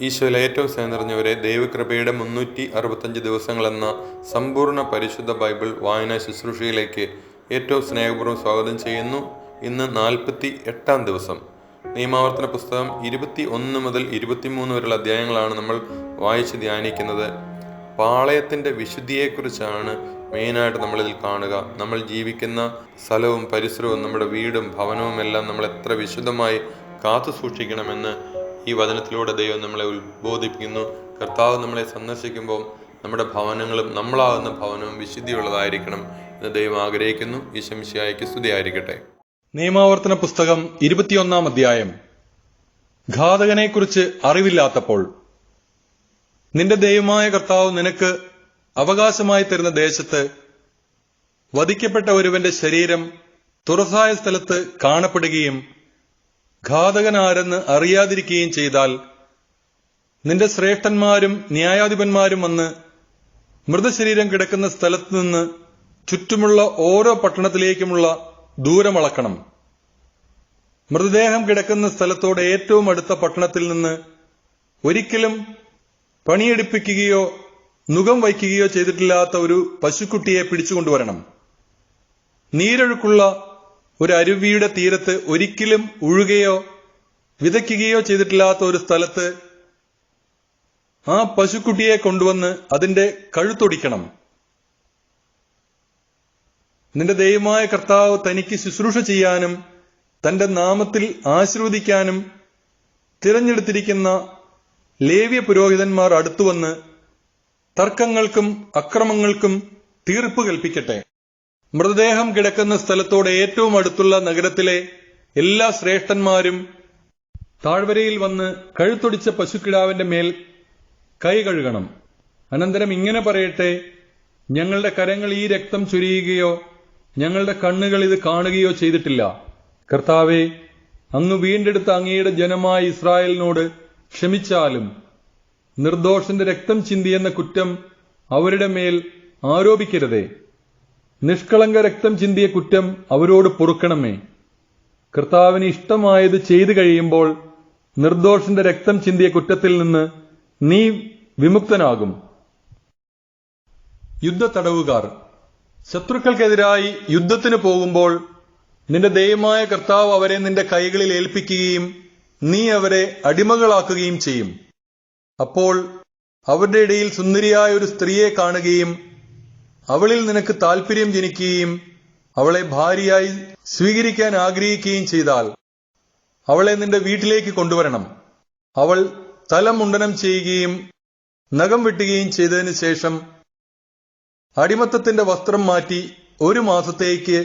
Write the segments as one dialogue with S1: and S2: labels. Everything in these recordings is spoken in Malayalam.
S1: ഈശോയിലെ ഏറ്റവും സ്നേഹം നിറഞ്ഞവരെ, ദൈവകൃപയുടെ 365 ദിവസങ്ങളെന്ന സമ്പൂർണ്ണ പരിശുദ്ധ ബൈബിൾ വായനാ ശുശ്രൂഷയിലേക്ക് ഏറ്റവും സ്നേഹപൂർവ്വം സ്വാഗതം ചെയ്യുന്നു. ഇന്ന് 48-ാം ദിവസം. നിയമാവർത്തന പുസ്തകം 21 മുതൽ 23 വരെയുള്ള അധ്യായങ്ങളാണ് നമ്മൾ വായിച്ച് ധ്യാനിക്കുന്നത്. പാളയത്തിൻ്റെ വിശുദ്ധിയെക്കുറിച്ചാണ് മെയിനായിട്ട് നമ്മളിതിൽ കാണുക. നമ്മൾ ജീവിക്കുന്ന സ്ഥലവും പരിസരവും നമ്മുടെ വീടും ഭവനവും എല്ലാം നമ്മൾ എത്ര വിശുദ്ധമായി കാത്തു സൂക്ഷിക്കണമെന്ന് ഈ വചനത്തിലൂടെ ദൈവം നമ്മളെ ഉത്ബോധിപ്പിക്കുന്നു. കർത്താവ് നമ്മളെ സന്ദർശിക്കുമ്പോൾ നമ്മുടെ ഭവനങ്ങളും നമ്മളാകുന്ന ഭവനവും വിശുദ്ധിയുള്ളതായിരിക്കണം എന്ന് ദൈവം ആഗ്രഹിക്കുന്നു. ഈശോ മിശിഹായ്ക്ക് സ്തുതിയായിരിക്കട്ടെ.
S2: നിയമാവർത്തന പുസ്തകം 21-ാം അധ്യായം. ഘാതകനെക്കുറിച്ച് അറിവില്ലാത്തപ്പോൾ. നിന്റെ ദൈവമായ കർത്താവ് നിനക്ക് അവകാശമായി തരുന്ന ദേശത്ത് വധിക്കപ്പെട്ട ഒരുവന്റെ ശരീരം തുറസായ സ്ഥലത്ത് കാണപ്പെടുകയും ഘാതകനാരെന്ന് അറിയാതിരിക്കുകയും ചെയ്താൽ, നിന്റെ ശ്രേഷ്ഠന്മാരും ന്യായാധിപന്മാരും വന്ന് മൃതശരീരം കിടക്കുന്ന സ്ഥലത്ത് നിന്ന് ചുറ്റുമുള്ള ഓരോ പട്ടണത്തിലേക്കുമുള്ള ദൂരം അളക്കണം. മൃതദേഹം കിടക്കുന്ന സ്ഥലത്തോട് ഏറ്റവും അടുത്ത പട്ടണത്തിൽ നിന്ന് ഒരിക്കലും പണിയെടുപ്പിക്കുകയോ നുകം വയ്ക്കുകയോ ചെയ്തിട്ടില്ലാത്ത ഒരു പശുക്കുട്ടിയെ പിടിച്ചുകൊണ്ടുവരണം. നീരൊഴുക്കുള്ള ഒരു അരുവിയുടെ തീരത്ത് ഒരിക്കലും ഉഴുകയോ വിതയ്ക്കുകയോ ചെയ്തിട്ടില്ലാത്ത ഒരു സ്ഥലത്ത് ആ പശുക്കുട്ടിയെ കൊണ്ടുവന്ന് അതിന്റെ കഴുത്തൊടിക്കണം. നിന്റെ ദൈവമായ കർത്താവ് തനിക്ക് ശുശ്രൂഷ ചെയ്യാനും തന്റെ നാമത്തിൽ ആശീർവദിക്കാനും തിരഞ്ഞെടുത്തിരിക്കുന്ന ലേവ്യ പുരോഹിതന്മാർ അടുത്തുവന്ന് തർക്കങ്ങൾക്കും അക്രമങ്ങൾക്കും തീർപ്പ് കൽപ്പിക്കട്ടെ. മൃതദേഹം കിടക്കുന്ന സ്ഥലത്തോട് ഏറ്റവും അടുത്തുള്ള നഗരത്തിലെ എല്ലാ ശ്രേഷ്ഠന്മാരും താഴ്വരയിൽ വന്ന് കഴുത്തൊടിച്ച പശുക്കിടാവിന്റെ മേൽ കൈ കഴുകണം. അനന്തരം ഇങ്ങനെ പറയട്ടെ: ഞങ്ങളുടെ കരങ്ങൾ ഈ രക്തം ചൊരിയുകയോ ഞങ്ങളുടെ കണ്ണുകൾ ഇത് കാണുകയോ ചെയ്തിട്ടില്ല. കർത്താവേ, അങ്ങ് വീണ്ടെടുത്ത അങ്ങയുടെ ജനമായ ഇസ്രായേലിനോട് ക്ഷമിച്ചാലും നിർദോഷന്റെ രക്തം ചിന്തിയെന്ന കുറ്റം അവരുടെ മേൽ ആരോപിക്കരുതേ. നിഷ്കളങ്ക രക്തം ചിന്തിയ കുറ്റം അവരോട് പൊറുക്കണമേ. കർത്താവിന് ഇഷ്ടമായത് ചെയ്തു കഴിയുമ്പോൾ നിർദോഷന്റെ രക്തം ചിന്തിയ കുറ്റത്തിൽ നിന്ന് നീ വിമുക്തനാകും. യുദ്ധത്തടവുകാർ. ശത്രുക്കൾക്കെതിരായി യുദ്ധത്തിന് പോകുമ്പോൾ നിന്റെ ദൈവമായ കർത്താവ് അവരെ നിന്റെ കൈകളിൽ ഏൽപ്പിക്കുകയും നീ അവരെ അടിമകളാക്കുകയും ചെയ്യും. അപ്പോൾ അവരുടെ ഇടയിൽ സുന്ദരിയായ ഒരു സ്ത്രീയെ കാണുകയും അവളിൽ നിനക്ക് താല്പര്യം ജനിക്കുകയും അവളെ ഭാര്യയായി സ്വീകരിക്കാൻ ആഗ്രഹിക്കുകയും ചെയ്താൽ അവളെ നിന്റെ വീട്ടിലേക്ക് കൊണ്ടുവരണം. അവൾ തലമുണ്ടനം ചെയ്യുകയും നഖം വെട്ടുകയും ചെയ്തതിനു ശേഷം അടിമത്തത്തിന്റെ വസ്ത്രം മാറ്റി 1 മാസത്തേക്ക്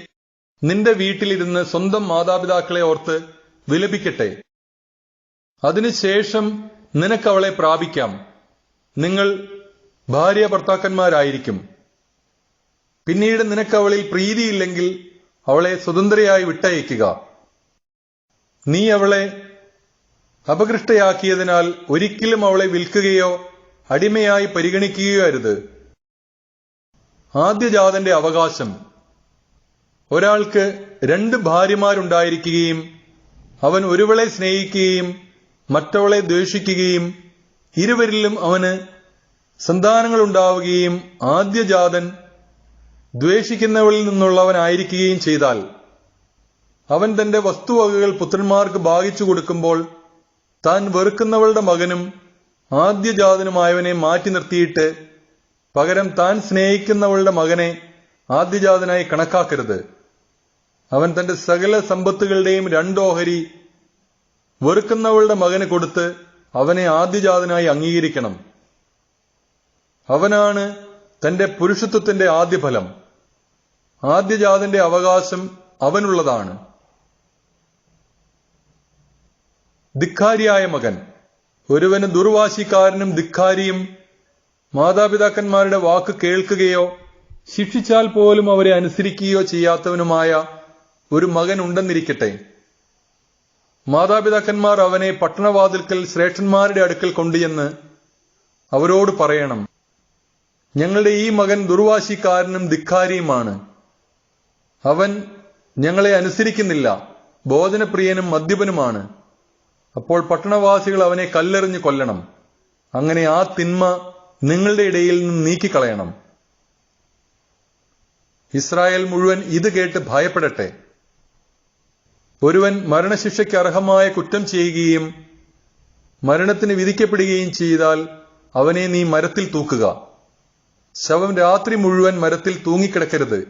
S2: നിന്റെ വീട്ടിലിരുന്ന് സ്വന്തം മാതാപിതാക്കളെ ഓർത്ത് വിലപിക്കട്ടെ. അതിനുശേഷം നിനക്കവളെ പ്രാപിക്കാം. നിങ്ങൾ ഭാര്യ ഭർത്താക്കന്മാരായിരിക്കും. പിന്നീട് നിനക്കവളിൽ പ്രീതിയില്ലെങ്കിൽ അവളെ സ്വതന്ത്രയായി വിട്ടയക്കുക. നീ അവളെ അപകൃഷ്ടയാക്കിയതിനാൽ ഒരിക്കലും അവളെ വിൽക്കുകയോ അടിമയായി പരിഗണിക്കുകയോ അരുത്. ആദ്യജാതന്റെ അവകാശം. ഒരാൾക്ക് 2 ഭാര്യമാരുണ്ടായിരിക്കുകയും അവൻ ഒരുവളെ സ്നേഹിക്കുകയും മറ്റവളെ ദ്വേഷിക്കുകയും ഇരുവരിലും അവന് സന്താനങ്ങളുണ്ടാവുകയും ആദ്യജാതൻ ദ്വേഷിക്കുന്നവളിൽ നിന്നുള്ളവനായിരിക്കുകയും ചെയ്താൽ, അവൻ തന്റെ വസ്തുവകകൾ പുത്രന്മാർക്ക് ഭാഗിച്ചു കൊടുക്കുമ്പോൾ താൻ വെറുക്കുന്നവളുടെ മകനും ആദ്യജാതനുമായവനെ മാറ്റി നിർത്തിയിട്ട് പകരം താൻ സ്നേഹിക്കുന്നവളുടെ മകനെ ആദ്യജാതനായി കണക്കാക്കരുത്. അവൻ തന്റെ സകല സമ്പത്തുകളുടെയും 2 ഓഹരി വെറുക്കുന്നവളുടെ മകന് കൊടുത്ത് അവനെ ആദ്യജാതനായി അംഗീകരിക്കണം. അവനാണ് തന്റെ പുരുഷത്വത്തിന്റെ ആദ്യഫലം. ആദ്യജാതന്റെ അവകാശം അവനുള്ളതാണ്. ധിക്കാരിയായ മകൻ. ഒരുവന് ദുർവാശിക്കാരനും ധിക്കാരിയും മാതാപിതാക്കന്മാരുടെ വാക്ക് കേൾക്കുകയോ ശിക്ഷിച്ചാൽ പോലും അവരെ അനുസരിക്കുകയോ ചെയ്യാത്തവനുമായ ഒരു മകൻ ഉണ്ടെന്നിരിക്കട്ടെ. മാതാപിതാക്കന്മാർ അവനെ പട്ടണവാതിൽക്കൽ ശ്രേഷ്ഠന്മാരുടെ അടുക്കൽ കൊണ്ടുചെന്ന് അവരോട് പറയണം: ഞങ്ങളുടെ ഈ മകൻ ദുർവാശിക്കാരനും ധിക്കാരിയുമാണ്. അവൻ ഞങ്ങളെ അനുസരിക്കുന്നില്ല, ഭോജനപ്രിയനും മദ്യപനുമാണ്. അപ്പോൾ പട്ടണവാസികൾ അവനെ കല്ലെറിഞ്ഞ് കൊല്ലണം. അങ്ങനെ ആ തിന്മ നിങ്ങളുടെ ഇടയിൽ നിന്ന് നീക്കിക്കളയണം. ഇസ്രായേൽ മുഴുവൻ ഇത് കേട്ട് ഭയപ്പെടട്ടെ. ഒരുവൻ മരണശിക്ഷയ്ക്ക് അർഹമായ കുറ്റം ചെയ്യുകയും മരണത്തിന് വിധിക്കപ്പെടുകയും ചെയ്താൽ അവനെ നീ മരത്തിൽ തൂക്കുക. ശവം രാത്രി മുഴുവൻ മരത്തിൽ തൂങ്ങിക്കിടക്കരുത്.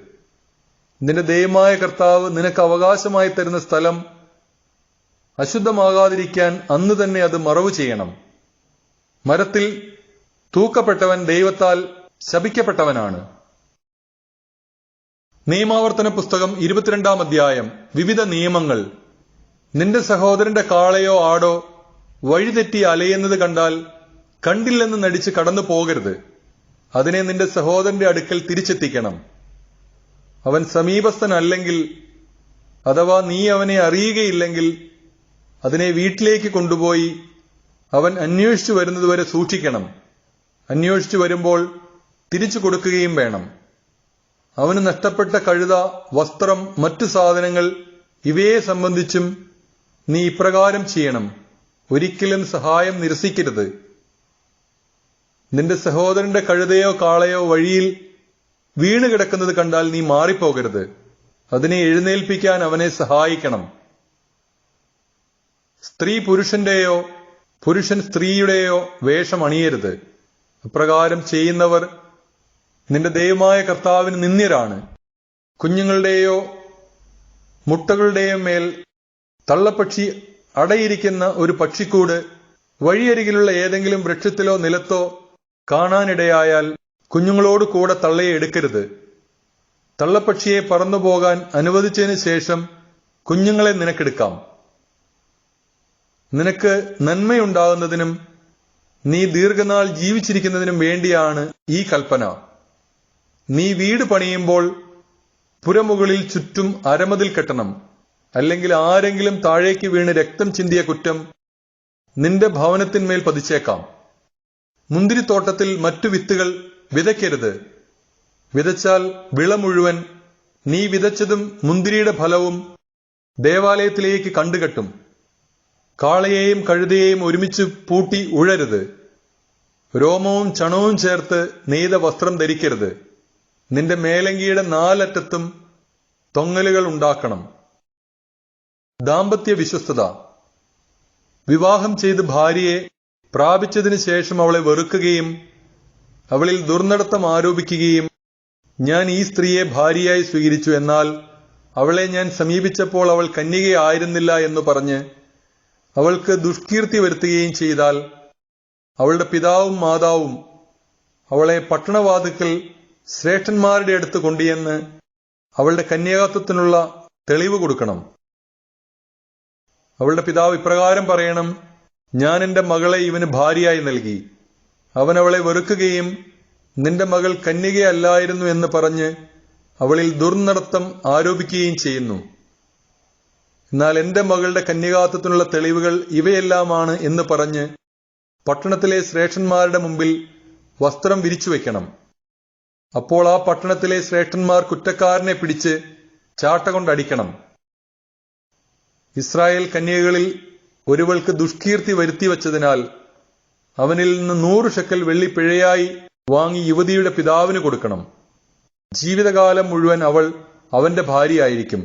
S2: നിന്റെ ദൈവമായ കർത്താവ് നിനക്ക് അവകാശമായി തരുന്ന സ്ഥലം അശുദ്ധമാകാതിരിക്കാൻ അന്ന് തന്നെ അത് മറവ് ചെയ്യണം. മരത്തിൽ തൂക്കപ്പെട്ടവൻ ദൈവത്താൽ ശപിക്കപ്പെട്ടവനാണ്. നിയമാവർത്തന പുസ്തകം 22-ാം അധ്യായം. വിവിധ നിയമങ്ങൾ. നിന്റെ സഹോദരന്റെ കാളയോ ആടോ വഴിതെറ്റി അലയുന്നത് കണ്ടാൽ കണ്ടില്ലെന്ന് നടിച്ച് കടന്നു പോകരുത്. അതിനെ നിന്റെ സഹോദരന്റെ അടുക്കൽ തിരിച്ചെത്തിക്കണം. അവൻ സമീപസ്ഥനല്ലെങ്കിൽ അഥവാ നീ അവനെ അറിയുകയില്ലെങ്കിൽ അതിനെ വീട്ടിലേക്ക് കൊണ്ടുപോയി അവൻ അന്വേഷിച്ചു വരുന്നതുവരെ സൂക്ഷിക്കണം. അന്വേഷിച്ചു വരുമ്പോൾ തിരിച്ചു കൊടുക്കുകയും വേണം. അവന് നഷ്ടപ്പെട്ട കഴുത, വസ്ത്രം, മറ്റു സാധനങ്ങൾ ഇവയെ സംബന്ധിച്ചും നീ ഇപ്രകാരം ചെയ്യണം. ഒരിക്കലും സഹായം നിരസിക്കരുത്. നിന്റെ സഹോദരന്റെ കഴുതയോ കാളയോ വഴിയിൽ വീണുകിടക്കുന്നത് കണ്ടാൽ നീ മാറിപ്പോകരുത്. അതിനെ എഴുന്നേൽപ്പിക്കാൻ അവനെ സഹായിക്കണം. സ്ത്രീ പുരുഷന്റെയോ പുരുഷൻ സ്ത്രീയുടെയോ വേഷം അണിയരുത്. അപ്രകാരം ചെയ്യുന്നവർ നിന്റെ ദൈവമായ കർത്താവിന് നിന്ദ്യരാണ്. കുഞ്ഞുങ്ങളുടെയോ മുട്ടകളുടെയോ മേൽ തള്ളപ്പക്ഷി അടയിരിക്കുന്ന ഒരു പക്ഷിക്കൂട് വഴിയരികിലുള്ള ഏതെങ്കിലും വൃക്ഷത്തിലോ നിലത്തോ കാണാനിടയായാൽ കുഞ്ഞുങ്ങളോട് കൂടെ തള്ളയെ എടുക്കരുത്. തള്ളപ്പക്ഷിയെ പറന്നുപോകാൻ അനുവദിച്ചതിന് ശേഷം കുഞ്ഞുങ്ങളെ നിനക്കെടുക്കാം. നിനക്ക് നന്മയുണ്ടാകുന്നതിനും നീ ദീർഘനാൾ ജീവിച്ചിരിക്കുന്നതിനും വേണ്ടിയാണ് ഈ കൽപ്പന. നീ വീട് പണിയുമ്പോൾ പുരമുകളിൽ ചുറ്റും അരമതിൽ കെട്ടണം. അല്ലെങ്കിൽ ആരെങ്കിലും താഴേക്ക് വീണ് രക്തം ചിന്തിയ കുറ്റം നിന്റെ ഭവനത്തിന്മേൽ പതിച്ചേക്കാം. മുന്തിരിത്തോട്ടത്തിൽ മറ്റു വിത്തുകൾ വിതയ്ക്കരുത്. വിതച്ചാൽ വിള മുഴുവൻ നീ വിതച്ചതും മുന്തിരിയുടെ ഫലവും ദേവാലയത്തിലേക്ക് കണ്ടുകെട്ടും. കാളയെയും കഴുതയെയും ഒരുമിച്ച് പൂട്ടി ഉഴരുത്. രോമവും ചണവും ചേർത്ത് നെയ്ത വസ്ത്രം ധരിക്കരുത്. നിന്റെ മേലങ്കിയുടെ 4 അറ്റത്തും തൊങ്ങലുകൾ ഉണ്ടാക്കണം. ദാമ്പത്യ വിശ്വസ്തത. വിവാഹം ചെയ്ത് ഭാര്യയെ പ്രാപിച്ചതിന് ശേഷം അവളെ വെറുക്കുകയും അവളിൽ ദുർനടത്തം ആരോപിക്കുകയും ഞാൻ ഈ സ്ത്രീയെ ഭാര്യയായി സ്വീകരിച്ചു, എന്നാൽ അവളെ ഞാൻ സമീപിച്ചപ്പോൾ അവൾ കന്യകയായിരുന്നില്ല എന്ന് പറഞ്ഞ് അവൾക്ക് ദുഷ്കീർത്തി വരുത്തുകയും ചെയ്താൽ അവളുടെ പിതാവും മാതാവും അവളെ പട്ടണവാതിക്കൽ ശ്രേഷ്ഠന്മാരുടെ അടുത്ത് കൊണ്ടുചെന്ന് അവളുടെ കന്യാകത്വത്തിനുള്ള തെളിവ് കൊടുക്കണം. അവളുടെ പിതാവ് ഇപ്രകാരം പറയണം: ഞാൻ എന്റെ മകളെ ഇവന് ഭാര്യയായി നൽകി. അവൻ അവളെ വെറുക്കുകയും നിന്റെ മകൾ കന്യകയല്ലായിരുന്നു എന്ന് പറഞ്ഞ് അവളിൽ ദുർനടത്തം ആരോപിക്കുകയും ചെയ്യുന്നു. എന്നാൽ എന്റെ മകളുടെ കന്യകാത്വത്തിനുള്ള തെളിവുകൾ ഇവയെല്ലാമാണ് എന്ന് പറഞ്ഞ് പട്ടണത്തിലെ ശ്രേഷ്ഠന്മാരുടെ മുമ്പിൽ വസ്ത്രം വിരിച്ചു വയ്ക്കണം. അപ്പോൾ ആ പട്ടണത്തിലെ ശ്രേഷ്ഠന്മാർ കുറ്റക്കാരനെ പിടിച്ച് ചാട്ട കൊണ്ടടിക്കണം. ഇസ്രായേൽ കന്യകകളിൽ ഒരുവൾക്ക് ദുഷ്കീർത്തി വരുത്തിവച്ചതിനാൽ അവനിൽ നിന്ന് 100 ഷെക്കൽ വെള്ളി പിഴയായി വാങ്ങി യുവതിയുടെ പിതാവിന് കൊടുക്കണം. ജീവിതകാലം മുഴുവൻ അവൾ അവന്റെ ഭാര്യയായിരിക്കും.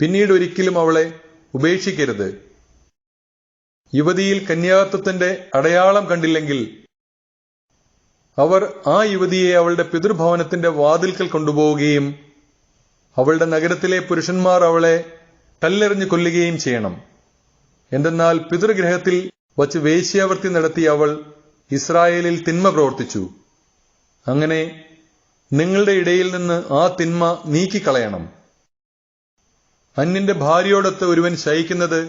S2: പിന്നീട് ഒരിക്കലും അവളെ ഉപേക്ഷിക്കരുത്. യുവതിയിൽ കന്യാകത്വത്തിന്റെ അടയാളം കണ്ടില്ലെങ്കിൽ അവർ ആ യുവതിയെ അവളുടെ പിതൃഭവനത്തിന്റെ വാതിൽക്കൽ കൊണ്ടുപോവുകയും അവളുടെ നഗരത്തിലെ പുരുഷന്മാർ അവളെ കല്ലെറിഞ്ഞ് കൊല്ലുകയും ചെയ്യണം. എന്തെന്നാൽ പിതൃഗ്രഹത്തിൽ വച്ച് വേശ്യാവൃത്തി നടത്തിയ അവൾ ഇസ്രായേലിൽ തിന്മ പ്രവർത്തിച്ചു. അങ്ങനെ നിങ്ങളുടെ ഇടയിൽ നിന്ന് ആ തിന്മ നീക്കിക്കളയണം. അന്യന്റെ ഭാര്യയോടൊത്ത് ഒരുവൻ ശയിക്കുന്നത്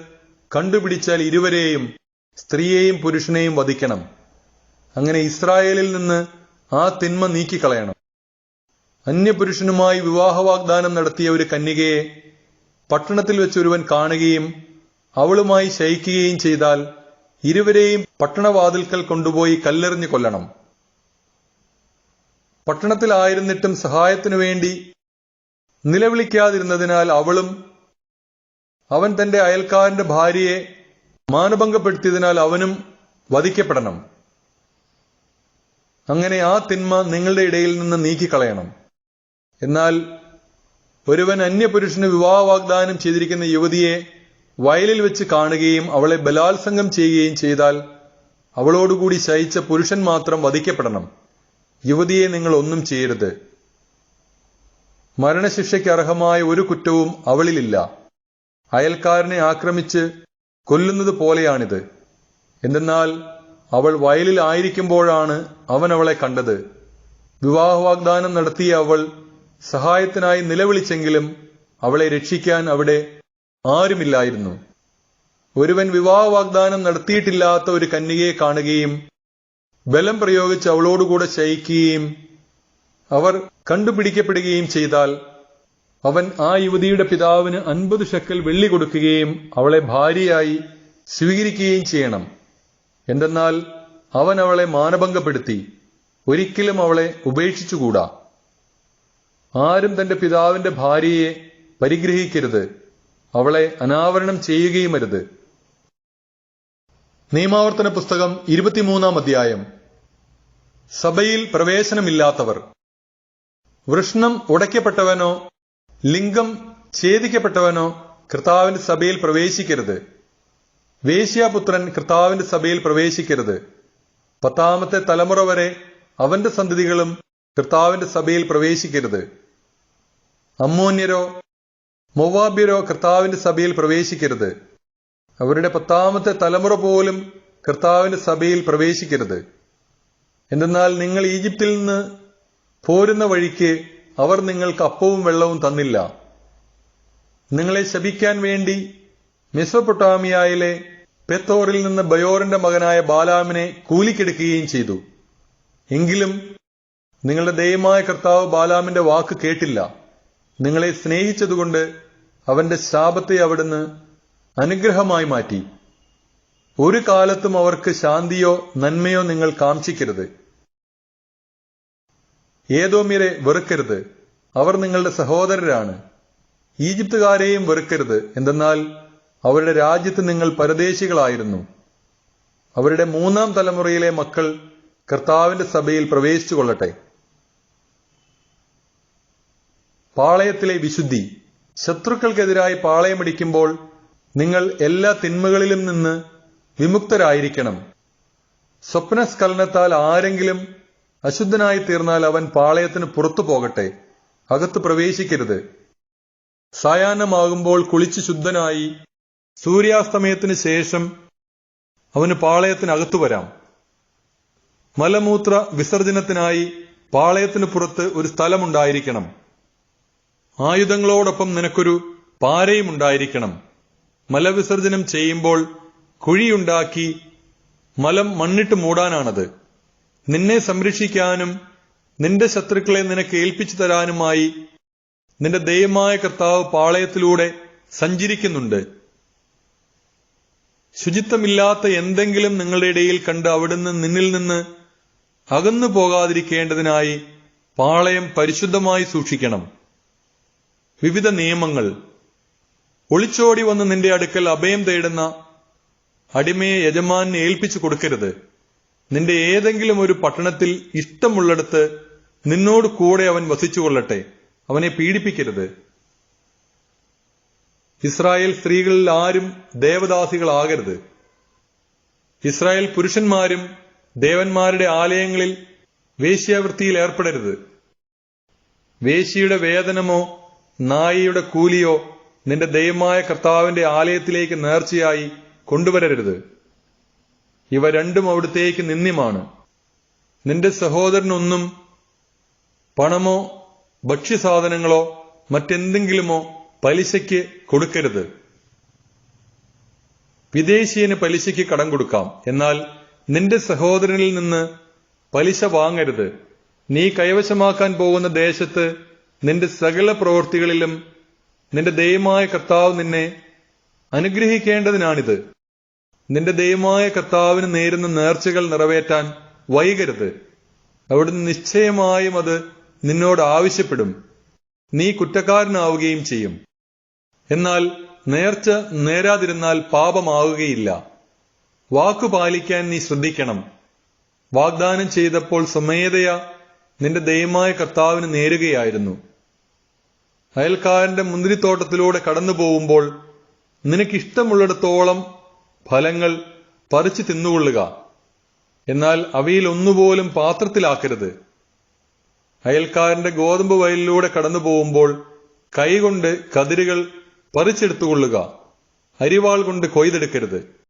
S2: കണ്ടുപിടിച്ചാൽ ഇരുവരെയും, സ്ത്രീയെയും പുരുഷനെയും വധിക്കണം. അങ്ങനെ ഇസ്രായേലിൽ നിന്ന് ആ തിന്മ നീക്കിക്കളയണം. അന്യപുരുഷനുമായി വിവാഹവാഗ്ദാനം നടത്തിയ ഒരു കന്യകയെ പട്ടണത്തിൽ വെച്ച് ഒരുവൻ കാണുകയും അവളുമായി ശയിക്കുകയും ചെയ്താൽ ഇരുവരെയും പട്ടണവാതിൽക്കൽ കൊണ്ടുപോയി കല്ലെറിഞ്ഞു കൊല്ലണം. പട്ടണത്തിലായിരുന്നിട്ടും സഹായത്തിനു വേണ്ടി നിലവിളിക്കാതിരുന്നതിനാൽ അവളും അവൻ തന്റെ അയൽക്കാരന്റെ ഭാര്യയെ മാനഭംഗപ്പെടുത്തിയതിനാൽ അവനും വധിക്കപ്പെടണം. അങ്ങനെ ആ തിന്മ നിങ്ങളുടെ ഇടയിൽ നിന്ന് നീക്കിക്കളയണം. എന്നാൽ ഒരുവൻ അന്യപുരുഷന് വിവാഹ വാഗ്ദാനം ചെയ്തിരിക്കുന്ന യുവതിയെ വയലിൽ വെച്ച് കാണുകയും അവളെ ബലാത്സംഗം ചെയ്യുകയും ചെയ്താൽ അവളോടുകൂടി ശയിച്ച പുരുഷൻ മാത്രം വധിക്കപ്പെടണം. യുവതിയെ നിങ്ങൾ ഒന്നും ചെയ്യരുത്. മരണശിക്ഷയ്ക്ക് അർഹമായ ഒരു കുറ്റവും അവളിലില്ല. അയൽക്കാരനെ ആക്രമിച്ച് കൊല്ലുന്നത് പോലെയാണിത്. എന്തെന്നാൽ അവൾ വയലിൽ ആയിരിക്കുമ്പോഴാണ് അവൻ അവളെ കണ്ടത്. വിവാഹ വാഗ്ദാനം നടത്തിയ അവൾ സഹായത്തിനായി നിലവിളിച്ചെങ്കിലും അവളെ രക്ഷിക്കാൻ അവിടെ ആരുമില്ലായിരുന്നു. ഒരുവൻ വിവാഹ വാഗ്ദാനം നടത്തിയിട്ടില്ലാത്ത ഒരു കന്യകയെ കാണുകയും ബലം പ്രയോഗിച്ച് അവളോടുകൂടെ ശയിക്കുകയും അവർ കണ്ടുപിടിക്കപ്പെടുകയും ചെയ്താൽ അവൻ ആ യുവതിയുടെ പിതാവിന് 50 ഷെക്കൽ വെള്ളി കൊടുക്കുകയും അവളെ ഭാര്യയായി സ്വീകരിക്കുകയും ചെയ്യണം. എന്തെന്നാൽ അവൻ അവളെ മാനഭംഗപ്പെടുത്തി. ഒരിക്കലും അവളെ ഉപേക്ഷിച്ചുകൂടാ. ആരും തന്റെ പിതാവിന്റെ ഭാര്യയെ പരിഗ്രഹിക്കരുത്. അവളെ അനാവരണം ചെയ്യുകയുമരുത്. നിയമാവർത്തന പുസ്തകം 23-ാം അധ്യായം. സഭയിൽ പ്രവേശനമില്ലാത്തവർ. വൃഷ്ണം ഉടയ്ക്കപ്പെട്ടവനോ ലിംഗം ഛേദിക്കപ്പെട്ടവനോ കർത്താവിന്റെ സഭയിൽ പ്രവേശിക്കരുത്. വേശ്യാപുത്രൻ കർത്താവിന്റെ സഭയിൽ പ്രവേശിക്കരുത്. 10ാമത്തെ തലമുറ വരെ അവന്റെ സന്തതികളും കർത്താവിന്റെ സഭയിൽ പ്രവേശിക്കരുത്. അമ്മോന്യരോ മൊവാബ്യരോ കർത്താവിന്റെ സഭയിൽ പ്രവേശിക്കരുത്. അവരുടെ 10ാമത്തെ തലമുറ പോലും കർത്താവിന്റെ സഭയിൽ പ്രവേശിക്കരുത്. എന്തെന്നാൽ നിങ്ങൾ ഈജിപ്തിൽ നിന്ന് പോരുന്ന വഴിക്ക് അവർ നിങ്ങൾക്ക് അപ്പവും വെള്ളവും തന്നില്ല. നിങ്ങളെ ശപിക്കാൻ വേണ്ടി മെസൊപ്പൊട്ടാമിയയിലെ പെത്തോറിൽ നിന്ന് ബയോറിന്റെ മകനായ ബാലാമിനെ കൂലിക്കെടുക്കുകയും ചെയ്തു. എങ്കിലും നിങ്ങളുടെ ദൈവമായ കർത്താവ് ബാലാമിന്റെ വാക്ക് കേട്ടില്ല. നിങ്ങളെ സ്നേഹിച്ചതുകൊണ്ട് അവന്റെ ശാപത്തെ അവിടുന്ന് അനുഗ്രഹമായി മാറ്റി. ഒരു കാലത്തും അവർക്ക് ശാന്തിയോ നന്മയോ നിങ്ങൾ കാംക്ഷിക്കരുത്. ഏദോമ്യരെ വെറുക്കരുത്. അവർ നിങ്ങളുടെ സഹോദരരാണ്. ഈജിപ്തുകാരെയും വെറുക്കരുത്. എന്തെന്നാൽ അവരുടെ രാജ്യത്ത് നിങ്ങൾ പരദേശികളായിരുന്നു. അവരുടെ 3-ാം തലമുറയിലെ മക്കൾ കർത്താവിന്റെ സഭയിൽ പ്രവേശിച്ചു കൊള്ളട്ടെ. പാളയത്തിലെ വിശുദ്ധി. ശത്രുക്കൾക്കെതിരായി പാളയമടിക്കുമ്പോൾ നിങ്ങൾ എല്ലാ തിന്മകളിലും നിന്ന് വിമുക്തരായിരിക്കണം. സ്വപ്നസ്ഖലനത്താൽ ആരെങ്കിലും അശുദ്ധനായി തീർന്നാൽ അവൻ പാളയത്തിന് പുറത്തു പോകട്ടെ, അകത്ത് പ്രവേശിക്കരുത്. സായാഹ്നമാകുമ്പോൾ കുളിച്ച് ശുദ്ധനായി സൂര്യാസ്തമയത്തിന് ശേഷം അവന് പാളയത്തിനകത്തു വരാം. മലമൂത്ര വിസർജനത്തിനായി പാളയത്തിന് പുറത്ത് ഒരു സ്ഥലമുണ്ടായിരിക്കണം. ആയുധങ്ങളോടൊപ്പം നിനക്കൊരു പാരയും ഉണ്ടായിരിക്കണം. മലവിസർജനം ചെയ്യുമ്പോൾ കുഴിയുണ്ടാക്കി മലം മണ്ണിട്ട് മൂടാനാണത്. നിന്നെ സംരക്ഷിക്കാനും നിന്റെ ശത്രുക്കളെ നിനക്ക് ഏൽപ്പിച്ചു തരാനുമായി നിന്റെ ദൈവമായ കർത്താവ് പാളയത്തിലൂടെ സഞ്ചരിക്കുന്നുണ്ട്. ശുചിത്വമില്ലാത്ത എന്തെങ്കിലും നിങ്ങളുടെ ഇടയിൽ കണ്ട് അവിടുന്ന് നിന്നിൽ നിന്ന് അകന്നു പോകാതിരിക്കേണ്ടതിനായി പാളയം പരിശുദ്ധമായി സൂക്ഷിക്കണം. വിവിധ നിയമങ്ങൾ. ഒളിച്ചോടി വന്ന് നിന്റെ അടുക്കൽ അഭയം തേടുന്ന അടിമയെ യജമാനെ ഏൽപ്പിച്ചു കൊടുക്കരുത്. നിന്റെ ഏതെങ്കിലും ഒരു പട്ടണത്തിൽ ഇഷ്ടമുള്ളിടത്ത് നിന്നോട് കൂടെ അവൻ വസിച്ചുകൊള്ളട്ടെ. അവനെ പീഡിപ്പിക്കരുത്. ഇസ്രായേൽ സ്ത്രീകളിൽ ആരും ദേവദാസികളാകരുത്. ഇസ്രായേൽ പുരുഷന്മാരും ദേവന്മാരുടെ ആലയങ്ങളിൽ വേശ്യാവൃത്തിയിൽ ഏർപ്പെടരുത്. വേശ്യയുടെ വേതനമോ നായിയുടെ കൂലിയോ നിന്റെ ദൈവമായ കർത്താവിന്റെ ആലയത്തിലേക്ക് നേർച്ചയായി കൊണ്ടുവരരുത്. ഇവ രണ്ടും അവിടുത്തേക്ക് നിന്ദ്യമാണ്. നിന്റെ സഹോദരനൊന്നും പണമോ ഭക്ഷ്യസാധനങ്ങളോ മറ്റെന്തെങ്കിലുമോ പലിശയ്ക്ക് കൊടുക്കരുത്. വിദേശീയന് പലിശയ്ക്ക് കടം കൊടുക്കാം, എന്നാൽ നിന്റെ സഹോദരനിൽ നിന്ന് പലിശ വാങ്ങരുത്. നീ കൈവശമാക്കാൻ പോകുന്ന ദേശത്ത് നിന്റെ സകല പ്രവൃത്തികളിലും നിന്റെ ദൈവമായ കർത്താവ് നിന്നെ അനുഗ്രഹിക്കേണ്ടതിനാണിത്. നിന്റെ ദൈവമായ കർത്താവിന് നേരുന്ന നേർച്ചകൾ നിറവേറ്റാൻ വൈകരുത്. അവിടുന്ന് നിശ്ചയമായും അത് നിന്നോട് ആവശ്യപ്പെടും. നീ കുറ്റക്കാരനാവുകയും ചെയ്യും. എന്നാൽ നേർച്ച നേരാതിരുന്നാൽ പാപമാവുകയില്ല. വാക്കു പാലിക്കാൻ നീ ശ്രദ്ധിക്കണം. വാഗ്ദാനം ചെയ്തപ്പോൾ സ്വമേധയാ നിന്റെ ദൈവമായ കർത്താവിന് നേരുകയായിരുന്നു. അയൽക്കാരന്റെ മുന്തിരിത്തോട്ടത്തിലൂടെ കടന്നു പോകുമ്പോൾ നിനക്കിഷ്ടമുള്ളിടത്തോളം ഫലങ്ങൾ പറിച്ചു തിന്നുകൊള്ളുക. എന്നാൽ അവയിൽ ഒന്നുപോലും പാത്രത്തിലാക്കരുത്. അയൽക്കാരന്റെ ഗോതമ്പ് വയലിലൂടെ കടന്നു പോകുമ്പോൾ കൈകൊണ്ട് കതിരുകൾ പറിച്ചെടുത്തുകൊള്ളുക. അരിവാൾ കൊണ്ട് കൊയ്തെടുക്കരുത്.